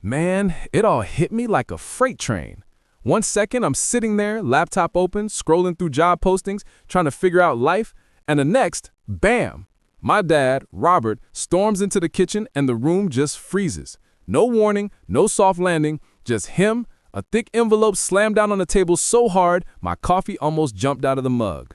Man, it all hit me like a freight train. One second, I'm sitting there, laptop open, scrolling through job postings, trying to figure out life, and the next, bam! My dad, Robert, storms into the kitchen and the room just freezes. No warning, no soft landing, just him, a thick envelope slammed down on the table so hard my coffee almost jumped out of the mug.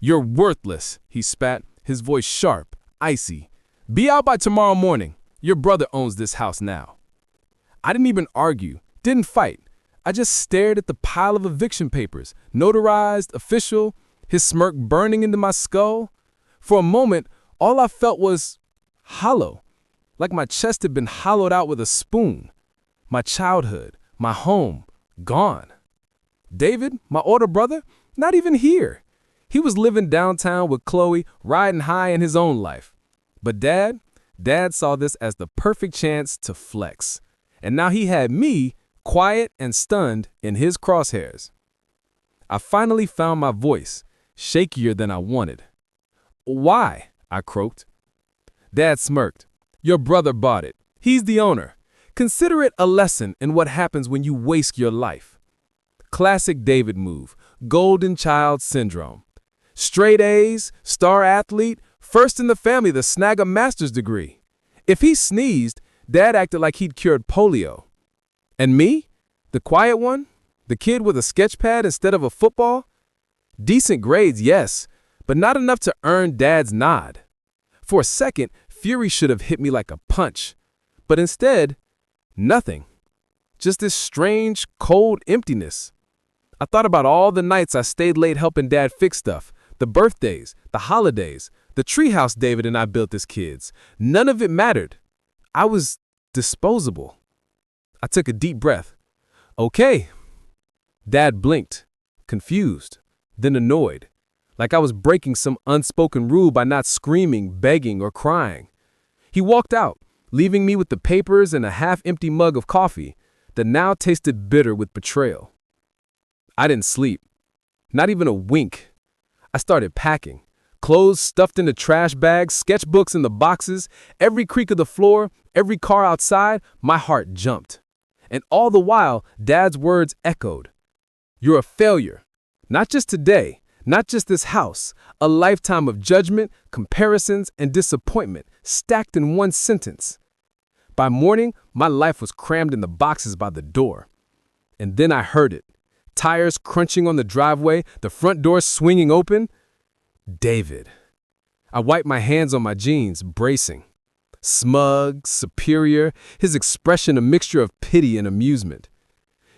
"You're worthless," he spat, his voice sharp, icy. "Be out by tomorrow morning. Your brother owns this house now." I didn't even argue, didn't fight. I just stared at the pile of eviction papers, notarized, official, his smirk burning into my skull. For a moment, all I felt was hollow, like my chest had been hollowed out with a spoon. My childhood, my home, gone. David, my older brother, not even here. He was living downtown with Chloe, riding high in his own life. But Dad saw this as the perfect chance to flex. And now he had me, quiet and stunned, in his crosshairs. I finally found my voice, shakier than I wanted. "Why?" I croaked. Dad smirked. "Your brother bought it. He's the owner. Consider it a lesson in what happens when you waste your life." Classic David move, golden child syndrome. Straight A's, star athlete, first in the family to snag a master's degree. If he sneezed, Dad acted like he'd cured polio. And me? The quiet one? The kid with a sketch pad instead of a football? Decent grades, yes, but not enough to earn Dad's nod. For a second, fury should have hit me like a punch. But instead, nothing. Just this strange, cold emptiness. I thought about all the nights I stayed late helping Dad fix stuff, the birthdays, the holidays, the treehouse David and I built as kids. None of it mattered. I was disposable. I took a deep breath. "Okay." Dad blinked, confused, then annoyed, like I was breaking some unspoken rule by not screaming, begging, or crying. He walked out, leaving me with the papers and a half-empty mug of coffee that now tasted bitter with betrayal. I didn't sleep, not even a wink. I started packing. Clothes stuffed into trash bags, sketchbooks in the boxes, every creak of the floor, every car outside, my heart jumped. And all the while, Dad's words echoed. "You're a failure. Not just today, not just this house. A lifetime of judgment, comparisons, and disappointment stacked in one sentence." By morning, my life was crammed in the boxes by the door. And then I heard it. Tires crunching on the driveway, the front door swinging open. David. I wiped my hands on my jeans, bracing. Smug, superior, his expression a mixture of pity and amusement.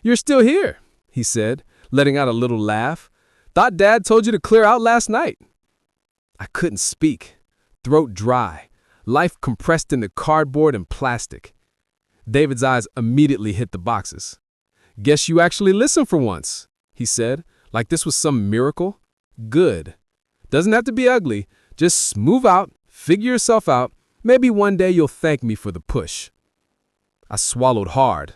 "You're still here," he said, letting out a little laugh. "Thought Dad told you to clear out last night." I couldn't speak, throat dry, life compressed into cardboard and plastic. David's eyes immediately hit the boxes. "Guess you actually listened for once," he said, like this was some miracle. "Good. Doesn't have to be ugly. Just move out, figure yourself out. Maybe one day you'll thank me for the push." I swallowed hard.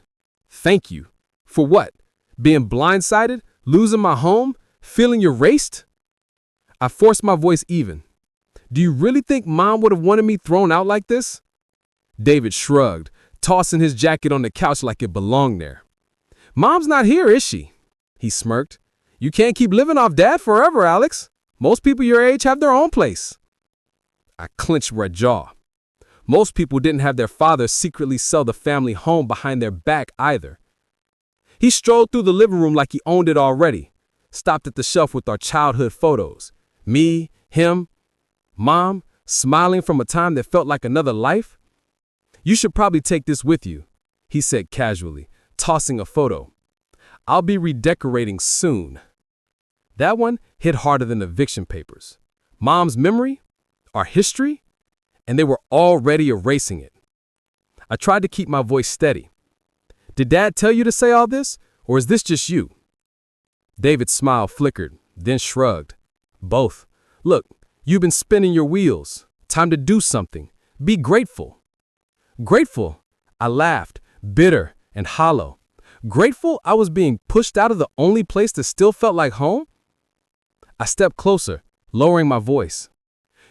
Thank you? For what? Being blindsided? Losing my home? Feeling erased? I forced my voice even. "Do you really think Mom would have wanted me thrown out like this?" David shrugged, tossing his jacket on the couch like it belonged there. "Mom's not here, is she?" He smirked. "You can't keep living off Dad forever, Alex. Most people your age have their own place." I clenched my jaw. Most people didn't have their father secretly sell the family home behind their back either. He strolled through the living room like he owned it already, stopped at the shelf with our childhood photos. Me, him, Mom, smiling from a time that felt like another life. "You should probably take this with you," he said casually, tossing a photo. "I'll be redecorating soon." That one hit harder than eviction papers. Mom's memory, our history, and they were already erasing it. I tried to keep my voice steady. "Did Dad tell you to say all this, or is this just you?" David's smile flickered, then shrugged. "Both. Look, you've been spinning your wheels. Time to do something. Be grateful." "Grateful?" I laughed, bitter and hollow. Grateful I was being pushed out of the only place that still felt like home? I stepped closer, lowering my voice.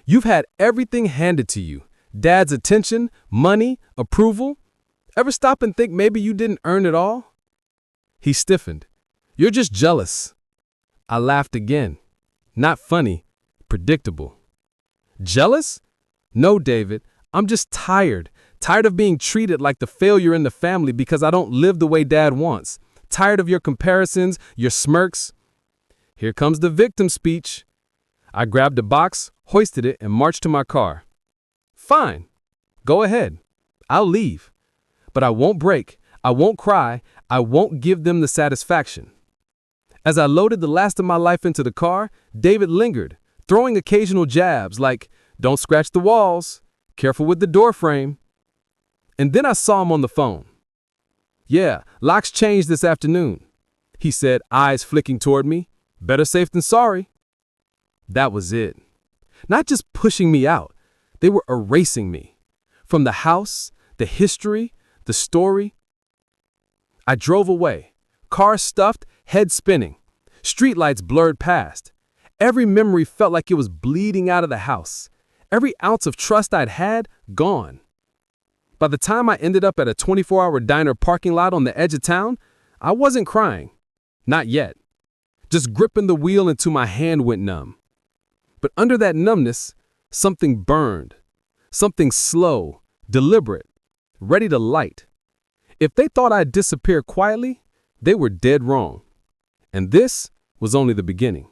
"You've had everything handed to you. Dad's attention, money, approval. Ever stop and think maybe you didn't earn it all? He stiffened. You're just jealous. I laughed again. Not funny, predictable. Jealous? No, David. I'm just tired. Tired of being treated like the failure in the family because I don't live the way Dad wants. Tired of your comparisons, your smirks. Here comes the victim speech. I grabbed a box, hoisted it, and marched to my car. Fine. Go ahead. I'll leave. But I won't break. I won't cry. I won't give them the satisfaction. As I loaded the last of my life into the car, David lingered, throwing occasional jabs like, don't scratch the walls, careful with the door frame. And then I saw him on the phone. Yeah, locks changed this afternoon, he said, eyes flicking toward me. Better safe than sorry. That was it. Not just pushing me out, they were erasing me. From the house, the history, the story. I drove away, car stuffed, head spinning. Streetlights blurred past. Every memory felt like it was bleeding out of the house. Every ounce of trust I'd had, gone. By the time I ended up at a 24-hour diner parking lot on the edge of town, I wasn't crying. Not yet. Just gripping the wheel until my hand went numb. But under that numbness, something burned. Something slow, deliberate, ready to light. If they thought I'd disappear quietly, they were dead wrong. And this was only the beginning.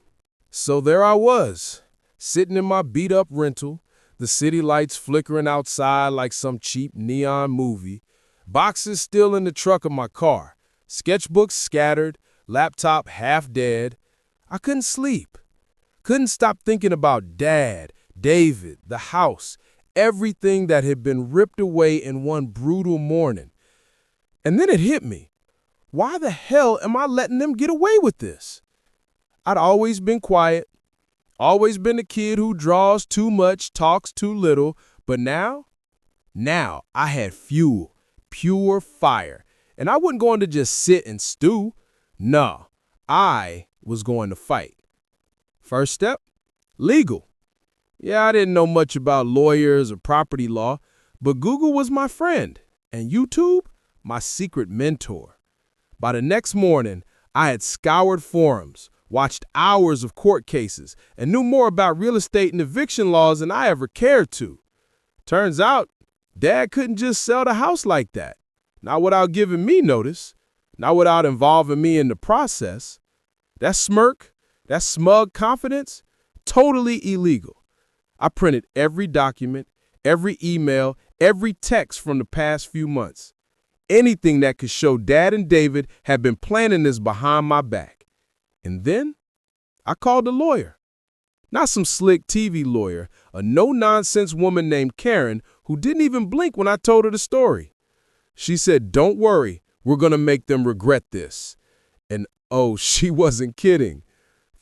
So there I was, sitting in my beat-up rental, the city lights flickering outside like some cheap neon movie, boxes still in the truck of my car, sketchbooks scattered, laptop half dead. I couldn't sleep. Couldn't stop thinking about Dad, David, the house, everything that had been ripped away in one brutal morning. And then it hit me. Why the hell am I letting them get away with this? I'd always been quiet, always been the kid who draws too much, talks too little, but now I had fuel, pure fire, and I wasn't going to just sit and stew. No, I was going to fight. First step, legal. Yeah, I didn't know much about lawyers or property law, but Google was my friend, and YouTube, my secret mentor. By the next morning, I had scoured forums, watched hours of court cases, and knew more about real estate and eviction laws than I ever cared to. Turns out, Dad couldn't just sell the house like that. Not without giving me notice, not without involving me in the process. That smirk, that smug confidence, totally illegal. I printed every document, every email, every text from the past few months. Anything that could show Dad and David had been planning this behind my back. And then I called a lawyer. Not some slick TV lawyer, a no-nonsense woman named Karen who didn't even blink when I told her the story. She said, don't worry, we're going to make them regret this. And oh, she wasn't kidding.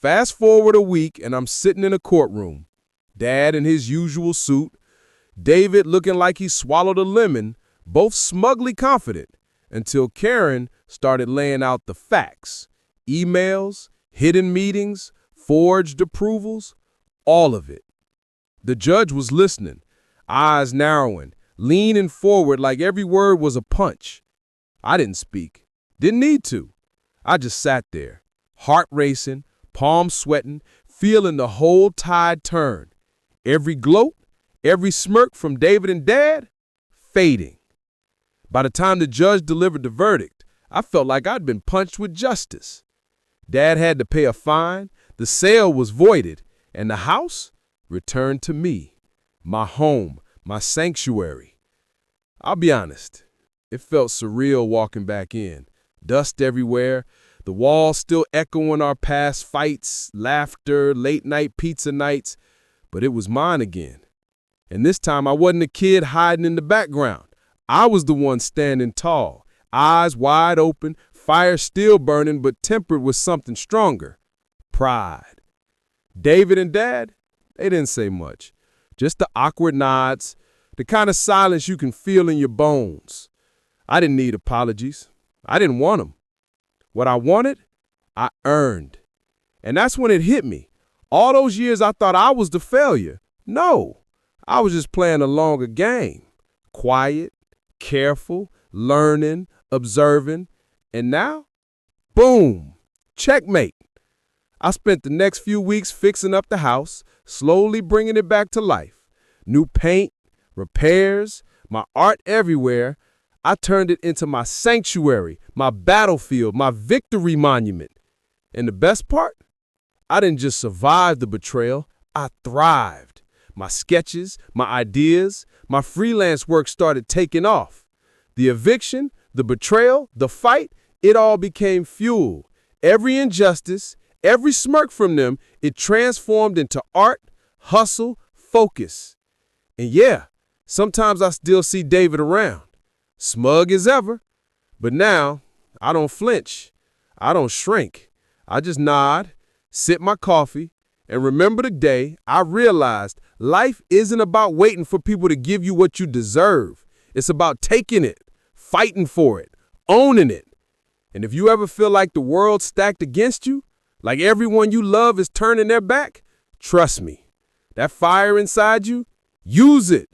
Fast forward a week and I'm sitting in a courtroom. Dad in his usual suit, David looking like he swallowed a lemon, both smugly confident, until Karen started laying out the facts. Emails, hidden meetings, forged approvals, all of it. The judge was listening, eyes narrowing, leaning forward like every word was a punch. I didn't speak, didn't need to. I just sat there, heart racing, palms sweating, feeling the whole tide turn. Every gloat, every smirk from David and Dad, fading. By the time the judge delivered the verdict, I felt like I'd been punched with justice. Dad had to pay a fine, the sale was voided, and the house returned to me, my home, my sanctuary. I'll be honest, it felt surreal walking back in. Dust everywhere, the walls still echoing our past fights, laughter, late-night pizza nights, but it was mine again. And this time I wasn't a kid hiding in the background. I was the one standing tall, eyes wide open, fire still burning but tempered with something stronger, pride. David and Dad, they didn't say much, just the awkward nods, the kind of silence you can feel in your bones. I didn't need apologies. I didn't want them. What I wanted, I earned. And that's when it hit me. All those years I thought I was the failure. No, I was just playing along a game. Quiet, careful, learning, observing, and now, boom, checkmate. I spent the next few weeks fixing up the house, slowly bringing it back to life. New paint, repairs, my art everywhere. I turned it into my sanctuary, my battlefield, my victory monument. And the best part? I didn't just survive the betrayal, I thrived. My sketches, my ideas, my freelance work started taking off. The eviction, the betrayal, the fight, it all became fuel. Every injustice, every smirk from them, it transformed into art, hustle, focus. And yeah, sometimes I still see David around, smug as ever. But now, I don't flinch. I don't shrink. I just nod, sip my coffee, and remember the day I realized life isn't about waiting for people to give you what you deserve. It's about taking it, fighting for it, owning it. And if you ever feel like the world's stacked against you, like everyone you love is turning their back, trust me, that fire inside you, use it.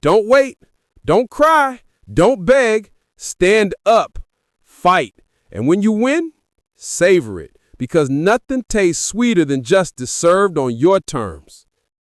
Don't wait. Don't cry. Don't beg. Stand up. Fight. And when you win, savor it, because nothing tastes sweeter than justice served on your terms.